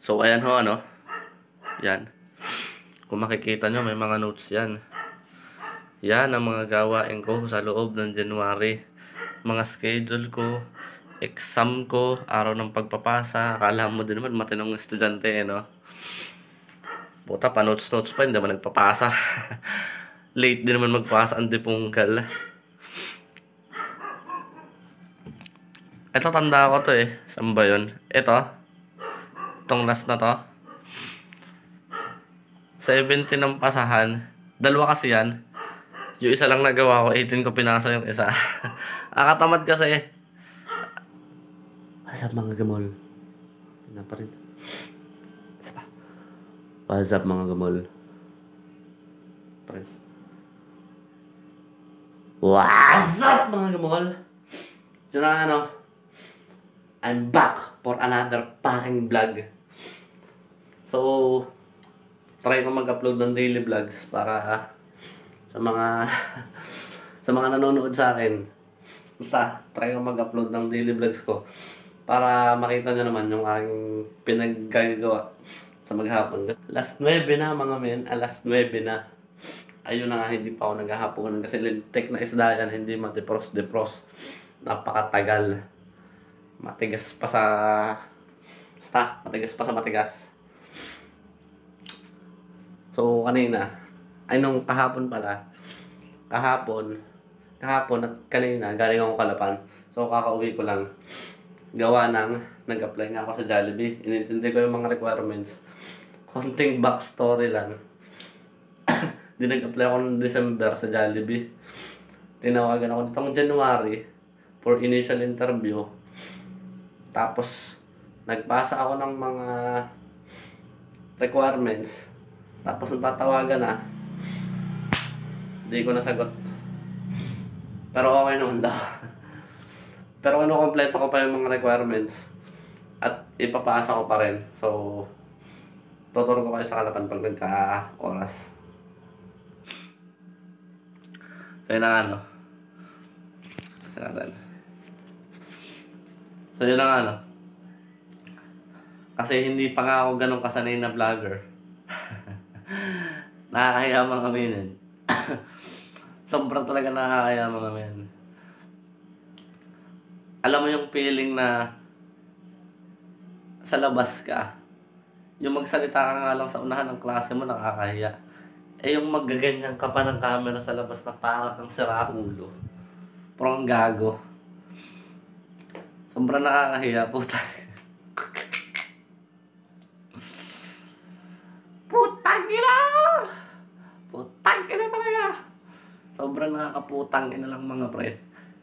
So, ayan ho, ano. Yan. Kung makikita nyo, may mga notes yan. Yan ang mga gawain ko sa loob ng January. Mga schedule ko, exam ko, araw ng pagpapasa. Akala mo din naman matinong estudyante, no? Puta, pa notes-notes pa, hindi naman nagpapasa. Late din naman magpasa ang dipungkal. Ito, tanda ko to eh. Saan ba yun? Itong last na to. 17 ng pasahan. Dalawa kasi yan. Yung isa lang nagawa ko, 18 ko pinasa yung isa. Akatamad kasi. What's up mga gamol? Hindi pa rin. Isa pa. What's up mga gamol? Pa rin. What's up mga gamol? Yun na ano. I'm back for another fucking vlog. So, try ko mag-upload ng daily vlogs para sa mga nanonood sa akin. Basta, try ko mag-upload ng daily vlogs ko para makita nyo naman yung aking pinaggagawa sa maghapon. Last 9 na mga men, last 9 na. Ayun na nga, hindi pa ako naghahaponan kasi lintik na isda yan, hindi matipros-depros. Napakatagal. Matigas pa sa... matigas pa sa matigas. So, kanina, nung kahapon pala, kahapon at kanina, galing akong Kalapan. So, kakauwi ko lang. Gawa ng, nag-apply nga ako sa Jollibee. Inintindi ko yung mga requirements. Konting backstory lang. Di nag-apply ako ng December sa Jollibee. Tinawagan ako nitong January for initial interview. Tapos, nagpasa ako ng mga requirements. Tapos, nung tatawagan na, hindi ko nasagot. Pero okay naman daw. Pero kompleto ko pa yung mga requirements. At ipapasa ko pa rin. So, tuturo ko kayo sa Kalapan pag nagka-oras. So, yun na ano. So, yun na ano. Kasi hindi pa nga ako ganun kasanay na vlogger. Nakakahiya mga aminin. Sobrang talaga nakakahiya mga aminin. Alam mo yung feeling na sa labas ka, yung magsalita ka nga lang sa unahan ng klase mo, nakakahiya. Eh yung maggaganyan ka pa ng camera sa labas na parang kang siraulo. Parang gago. Sobrang nakakahiya, puta. Putang ina! Putang ina talaga! Sobrang nakakaputang ina lang mga pre.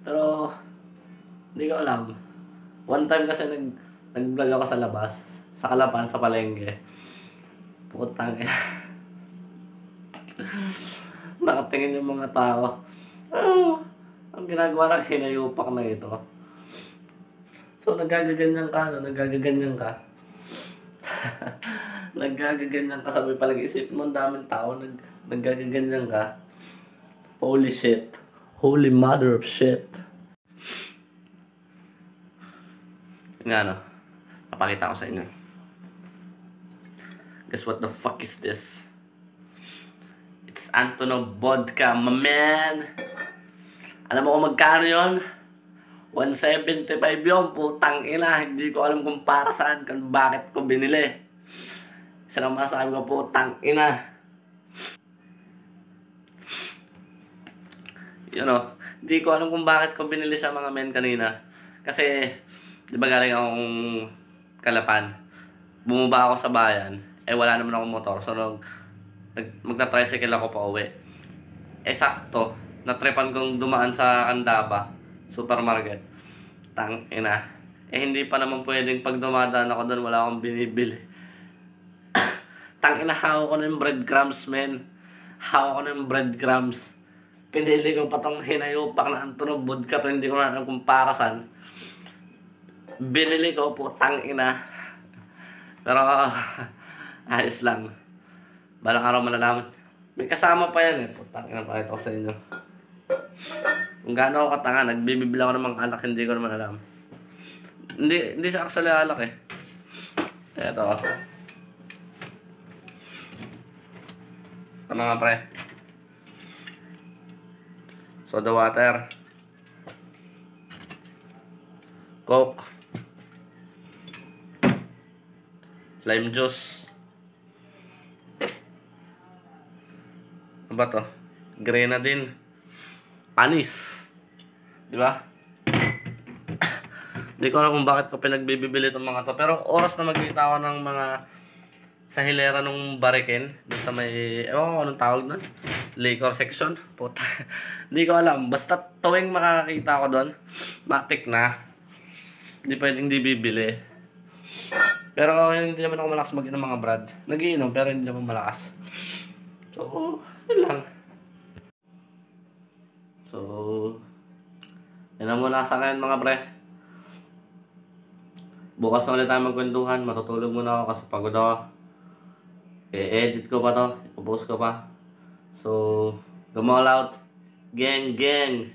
Pero, hindi ko alam. One time kasi nag-vlog ako sa labas. Sa Kalapan, sa palengke. Putang ina. Nakatingin yung mga tao. Oh, ang ginagawa ng hinayupak na ito. So, nagagaganyan ka, no? Nagagaganyan ka. Nagagaganyan ka. Sabi palang isip mo, ang daming tao. Nagagaganyan ka. Holy shit. Holy mother of shit. Yun nga, no? Napakita ko sa inyo. Guess what the fuck is this? It's Antonov Vodka, my man. Alam mo kung magkano yun? 175 yun, putang ina. Hindi ko alam kung para saan, kung bakit ko binili. Isa lang masasabi ko, putang ina. Yun o. Hindi ko alam kung bakit ko binili sa mga men kanina. Kasi, di ba galing akong Kalapan. Bumaba ako sa bayan. Eh wala naman akong motor. So, magta-tricycle ako pa uwi. Eh sakto, natripan kong dumaan sa Candaba supermarket. Tang ina. Eh hindi pa naman pwedeng pag dumadaan ako doon, wala akong binibili. Tang ina, hawa ko na yung breadcrumbs, men. Hawa ko na yung breadcrumbs. Pinili ko pa tong hinayupak na Antonov Vodka to, hindi ko na alam kung para saan. Binili ko, putang ina. Pero, ayos lang. Balang araw malalaman. May kasama pa yan eh. Putang ina, pakita ko sa inyo. Kung gaano ako katanga, nagbibibila ako ng mga alak, hindi ko naman alam. Hindi siya actually alak eh. Ito. Ito mga pre. Soda water. Coke. Lime juice. Ano ba to? Grenadine. Panis. Di ba? Hindi ko alam kung bakit ko pinagbibili itong mga to. Pero oras na magkita ako ng mga sa hilera nung bariken. Doon sa may, ewan ko anong tawag nun. Liquor section. Puta. Hindi ko alam. Basta tuwing makakita ko doon, matik na. Hindi pwedeng di bibili. Pero hindi naman ako malakas mag-inom mga brad. Nagiinom pero hindi naman malakas. So, yun lang. So, yun lang muna sa akin mga pre. Bukas na ulit tayo magkwentuhan. Matutulog muna ako kasi pagod ako. I-edit ko pa to. I-post ko pa. So, go all out. Gang, gang.